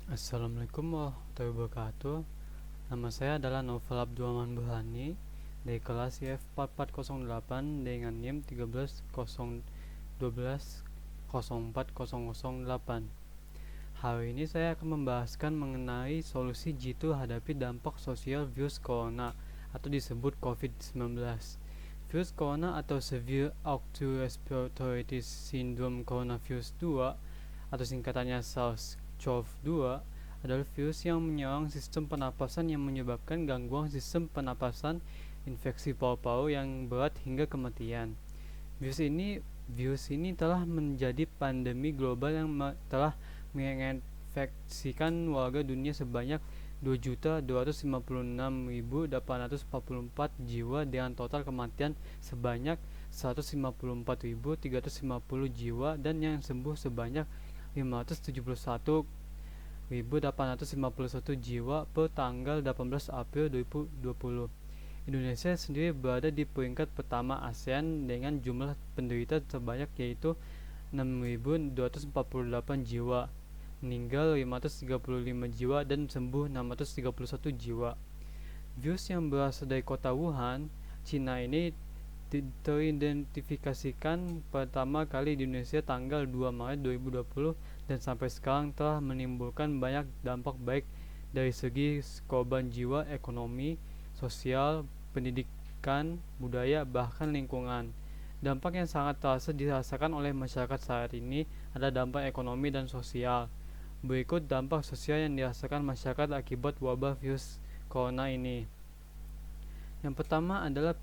Assalamualaikum warahmatullahi wabarakatuh. Nama saya adalah Novel Abdurrahman Burhani dari kelas IF4408 dengan NIM 13.012.04.008. Hari ini saya akan membahaskan mengenai solusi G2 hadapi dampak sosial virus corona atau disebut COVID-19. Virus corona atau Severe Acute Respiratory Syndrome Coronavirus 2 atau singkatannya SARS-CoV-2 adalah virus yang menyerang sistem pernapasan yang menyebabkan gangguan sistem pernapasan, infeksi paru-paru yang berat hingga kematian. Virus ini telah menjadi pandemi global yang telah menginfeksikan warga dunia sebanyak 2.256.844 jiwa dengan total kematian sebanyak 154.350 jiwa dan yang sembuh sebanyak 571.851 jiwa per tanggal 18 April 2020. Indonesia sendiri berada di peringkat pertama ASEAN dengan jumlah penderita terbanyak yaitu 6.248 jiwa, meninggal 535 jiwa dan sembuh 631 jiwa. Virus yang berasal dari kota Wuhan, Cina ini teridentifikasikan pertama kali di Indonesia tanggal 2 Maret 2020 dan sampai sekarang telah menimbulkan banyak dampak baik dari segi korban jiwa, ekonomi, sosial, pendidikan, budaya, bahkan lingkungan. Dampak yang sangat terasa dirasakan oleh masyarakat saat ini adalah dampak ekonomi dan sosial. Berikut dampak sosial yang dirasakan masyarakat akibat wabah virus corona ini. Yang pertama adalah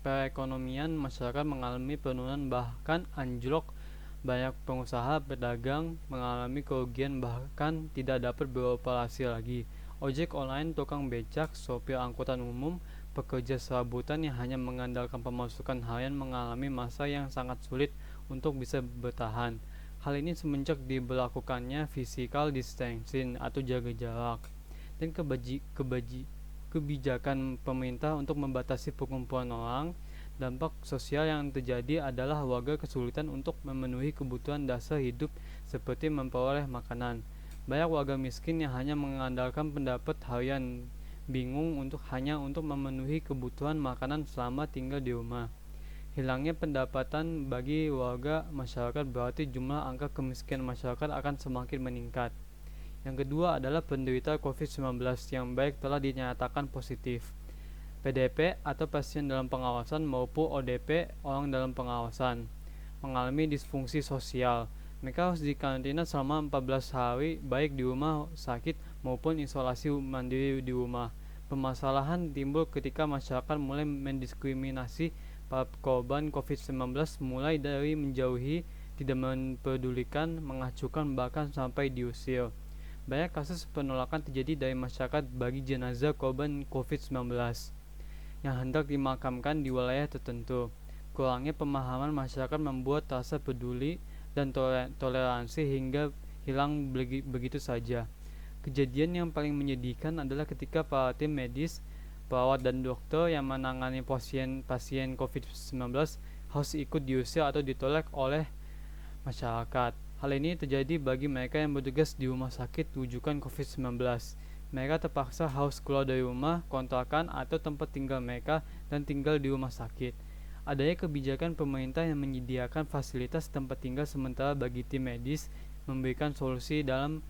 perekonomian masyarakat mengalami penurunan bahkan anjlok. Banyak pengusaha pedagang mengalami kerugian bahkan tidak dapat beroperasi lagi. Ojek online, tukang becak, sopir angkutan umum, pekerja serabutan yang hanya mengandalkan pemasukan harian mengalami masa yang sangat sulit untuk bisa bertahan. Hal ini semenjak diberlakukannya physical distancing atau jaga jarak dan kebijakan pemerintah untuk membatasi perkumpulan orang. Dampak sosial yang terjadi adalah warga kesulitan untuk memenuhi kebutuhan dasar hidup seperti memperoleh makanan. Banyak warga miskin yang hanya mengandalkan pendapat harian bingung hanya untuk memenuhi kebutuhan makanan selama tinggal di rumah. Hilangnya pendapatan bagi warga masyarakat berarti jumlah angka kemiskinan masyarakat akan semakin meningkat. Yang kedua adalah penderita COVID-19 yang baik telah dinyatakan positif. PDP atau pasien dalam pengawasan maupun ODP orang dalam pengawasan mengalami disfungsi sosial. Mereka harus dikarantina selama 14 hari baik di rumah sakit maupun isolasi mandiri di rumah. Permasalahan timbul ketika masyarakat mulai mendiskriminasi para korban COVID-19 mulai dari menjauhi, tidak mempedulikan, mengacuhkan bahkan sampai diusir. Banyak kasus penolakan terjadi dari masyarakat bagi jenazah korban COVID-19 yang hendak dimakamkan di wilayah tertentu. Kurangnya pemahaman masyarakat membuat rasa peduli dan toleransi hingga hilang begitu saja. Kejadian yang paling menyedihkan adalah ketika para tim medis, perawat dan dokter yang menangani pasien COVID-19 harus ikut diusir atau ditolak oleh masyarakat. Hal ini terjadi bagi mereka yang bertugas di rumah sakit rujukan COVID-19. Mereka terpaksa harus keluar dari rumah, kontrakan, atau tempat tinggal mereka dan tinggal di rumah sakit. Adanya kebijakan pemerintah yang menyediakan fasilitas tempat tinggal sementara bagi tim medis memberikan solusi dalam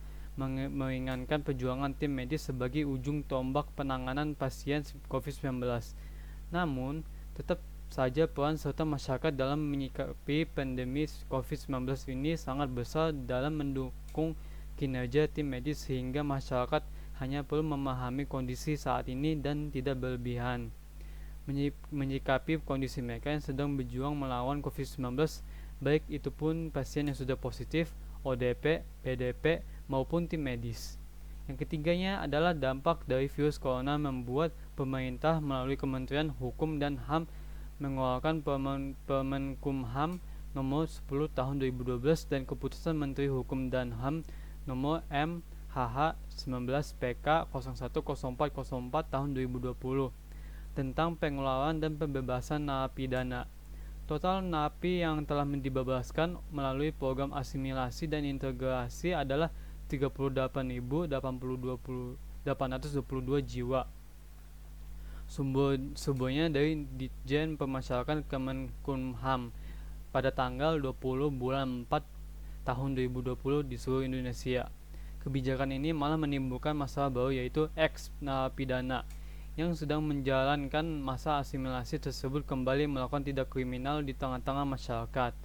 meringankan perjuangan tim medis sebagai ujung tombak penanganan pasien COVID-19. Namun, tetap saja peran serta masyarakat dalam menyikapi pandemi COVID-19 ini sangat besar dalam mendukung kinerja tim medis sehingga masyarakat hanya perlu memahami kondisi saat ini dan tidak berlebihan menyikapi kondisi mereka yang sedang berjuang melawan COVID-19, baik itu pun pasien yang sudah positif, ODP, PDP, maupun tim medis. Yang ketiganya adalah dampak dari virus corona membuat pemerintah melalui Kementerian Hukum dan HAM mengeluarkan Permenkumham nomor 10 tahun 2012 dan Keputusan Menteri Hukum dan HAM nomor MHH 19 PK 010404 tahun 2020 tentang pengeluaran dan pembebasan narapidana. Total napi yang telah dibebaskan melalui program asimilasi dan integrasi adalah 38.822 jiwa. Sumbernya dari Ditjen Pemasyarakatan Kemenkumham pada tanggal 20 bulan 4 tahun 2020 di seluruh Indonesia. Kebijakan ini malah menimbulkan masalah baru, yaitu ex-narapidana yang sedang menjalankan masa asimilasi tersebut kembali melakukan tindak kriminal di tengah-tengah masyarakat.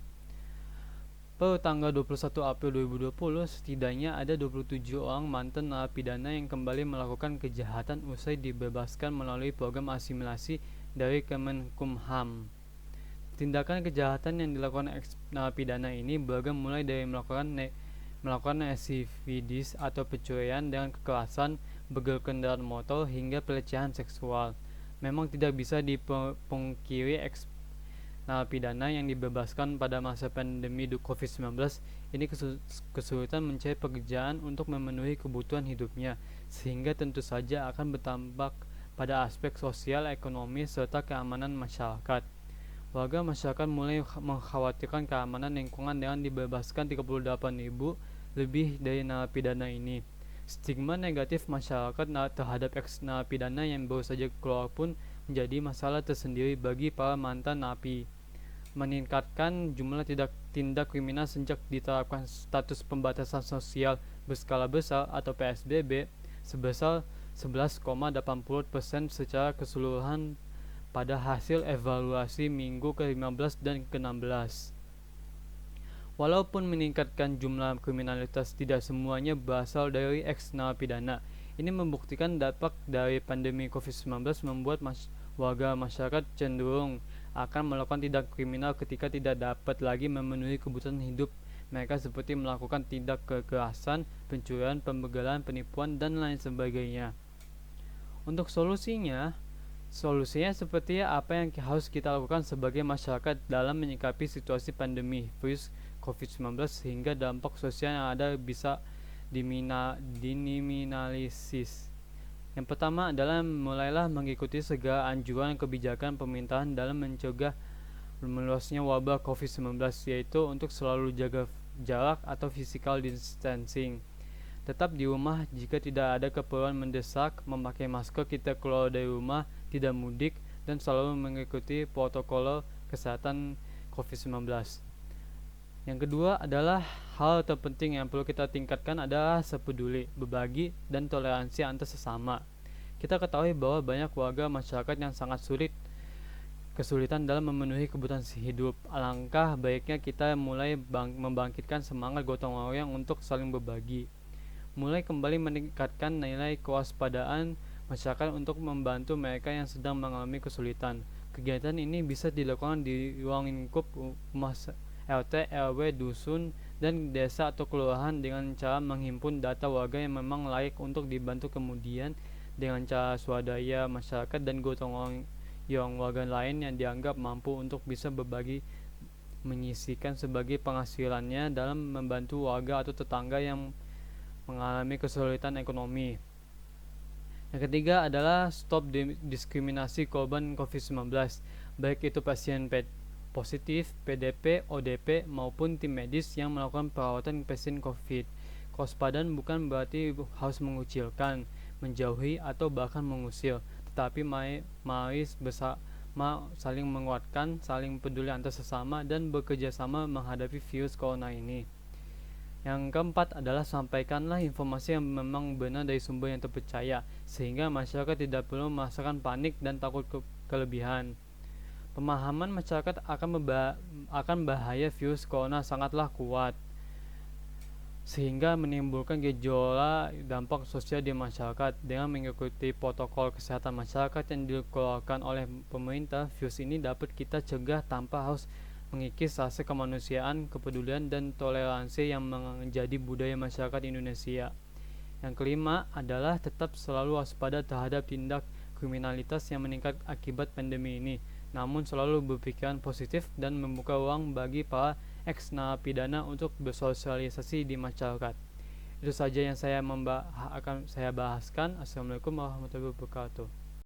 Per tanggal 21 April 2020, setidaknya ada 27 orang mantan narapidana yang kembali melakukan kejahatan usai dibebaskan melalui program asimilasi dari Kemenkumham. Tindakan kejahatan yang dilakukan ex-narapidana ini beragam, mulai dari melakukan SCVDs atau pencurian dengan kekerasan, begal kendaraan motor, hingga pelecehan seksual. Memang tidak bisa dipungkiri ex-narapidana yang dibebaskan pada masa pandemi COVID-19 ini kesulitan mencari pekerjaan untuk memenuhi kebutuhan hidupnya, sehingga tentu saja akan berdampak pada aspek sosial, ekonomi, serta keamanan masyarakat. Warga masyarakat mulai mengkhawatirkan keamanan lingkungan dengan dibebaskan 38.000 lebih dari narapidana ini. Stigma negatif masyarakat terhadap ex-narapidana yang baru saja keluar pun menjadi masalah tersendiri bagi para mantan napi. Meningkatkan jumlah tindak kriminal sejak diterapkan status pembatasan sosial berskala besar atau PSBB sebesar 11,80% secara keseluruhan pada hasil evaluasi minggu ke-15 dan ke-16. Walaupun meningkatkan jumlah kriminalitas, tidak semuanya berasal dari ex-narapidana. Ini membuktikan dampak dari pandemi COVID-19 membuat warga masyarakat cenderung akan melakukan tindak kriminal ketika tidak dapat lagi memenuhi kebutuhan hidup mereka, seperti melakukan tindak kekerasan, pencurian, pembegalan, penipuan, dan lain sebagainya. Untuk solusinya seperti apa yang harus kita lakukan sebagai masyarakat dalam menyikapi situasi pandemi virus COVID-19 sehingga dampak sosial yang ada bisa diminimalisir. Yang pertama adalah mulailah mengikuti segala anjuran kebijakan pemerintahan dalam mencegah meluasnya wabah COVID-19, yaitu untuk selalu jaga jarak atau physical distancing. Tetap di rumah jika tidak ada keperluan mendesak, memakai masker kita keluar dari rumah, tidak mudik, dan selalu mengikuti protokol kesehatan COVID-19. Yang kedua adalah hal terpenting yang perlu kita tingkatkan adalah sepeduli, berbagi, dan toleransi antar sesama. Kita ketahui bahwa banyak warga masyarakat yang sangat kesulitan dalam memenuhi kebutuhan hidup. Alangkah baiknya kita mulai membangkitkan semangat gotong royong untuk saling berbagi. Mulai kembali meningkatkan nilai kewaspadaan masyarakat untuk membantu mereka yang sedang mengalami kesulitan. Kegiatan ini bisa dilakukan di ruang lingkup rumah RT, RW, dusun, dan desa atau kelurahan dengan cara menghimpun data warga yang memang layak untuk dibantu, kemudian dengan cara swadaya masyarakat dan gotong royong warga lain yang dianggap mampu untuk bisa berbagi menyisihkan sebagai penghasilannya dalam membantu warga atau tetangga yang mengalami kesulitan ekonomi. Yang ketiga adalah stop diskriminasi korban COVID-19, baik itu pasien positif, PDP, ODP, maupun tim medis yang melakukan perawatan pasien COVID. Kewaspadaan bukan berarti harus mengucilkan, menjauhi, atau bahkan mengusir, tetapi mari bersama saling menguatkan, saling peduli antar sesama, dan bekerja sama menghadapi virus corona ini. Yang keempat adalah sampaikanlah informasi yang memang benar dari sumber yang terpercaya, sehingga masyarakat tidak perlu merasakan panik dan takut kelebihan. Pemahaman masyarakat akan bahaya virus corona sangatlah kuat, sehingga menimbulkan gejolak dampak sosial di masyarakat. Dengan mengikuti protokol kesehatan masyarakat yang dikeluarkan oleh pemerintah, virus ini dapat kita cegah tanpa harus mengikis rasa kemanusiaan, kepedulian, dan toleransi yang menjadi budaya masyarakat Indonesia. Yang kelima adalah tetap selalu waspada terhadap tindak kriminalitas yang meningkat akibat pandemi ini, namun selalu berpikiran positif dan membuka ruang bagi para ex-narapidana untuk bersosialisasi di masyarakat. Itu saja yang akan saya bahaskan. Assalamualaikum warahmatullahi wabarakatuh.